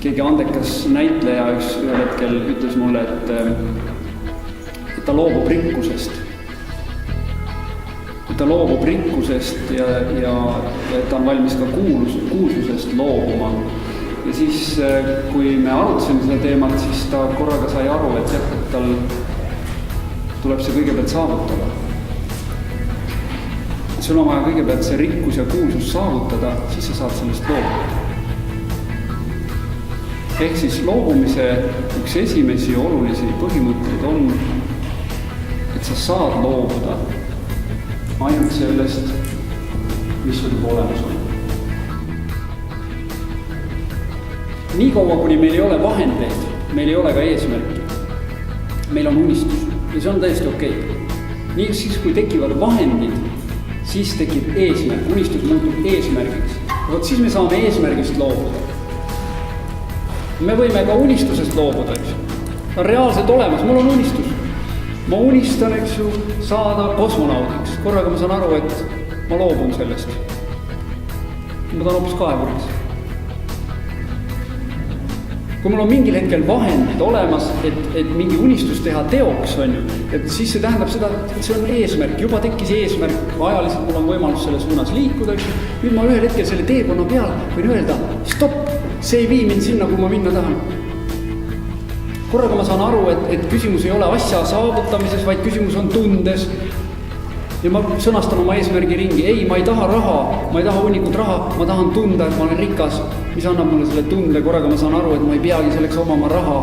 Keegi andekas näitleja ühel hetkel ütles mulle, et ta loobub rikkusest. Ta loobub rikkusest ja ta on valmis ka kuulsusest loobuma. Ja siis, kui me arutasime seda teemat, siis ta korraga sai aru, et tal tuleb see kõigepealt saavutada. Sul on vaja kõigepealt see rikkus ja kuulsus saavutada, siis sa saad sellest loobuda. Ehk siis loobumise üks esimesi olulisi põhimõtteid on, et sa saad loobuda ainult sellest, mis sul olemas on. Nii kaua, kuni meil ei ole vahendeid, meil ei ole ka eesmärki. Meil on unistus ja see on täiesti okei. Nii siis, kui tekivad vahendid, siis tekib eesmärk, unistus muutub eesmärgiks. Vot siis me saame eesmärgist loobuda. Me võime ka unistusest loobuda, on reaalselt olemas, mul on unistus. Ma unistan, saada kosmonaudiks. Korraga ma saan aru, et ma loobun sellest. Ma tahan hoopis kaevuris. Kui mul on mingil hetkel vahendid olemas, et mingi unistus teha teoks, et siis see tähendab seda, et see on eesmärk. Juba tekkis eesmärk, ajaliselt mul on võimalus selle suunas liikuda. Nüüd ma ühel hetkel selle teekonna peal võin öelda, stopp, see ei vii mind sinna, kui ma minna tahan. Korraga ma saan aru, et küsimus ei ole asja saavutamises, vaid küsimus on tundes. Ja ma sõnastan oma eesmärgi ringi. Ei, ma ei taha raha, ma ei taha hunnikut raha, ma tahan tunda, et ma olen rikas. Mis annab mulle selle tunde, korraga ma saan aru, et ma ei peagi selleks omama raha.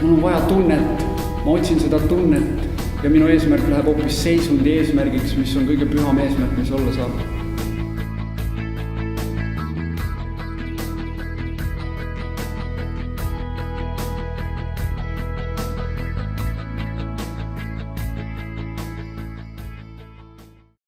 Mul on vaja tunnet, ma otsin seda tunnet ja minu eesmärk läheb hoopis seisundi eesmärgiks, mis on kõige püham eesmärk, mis olla saab.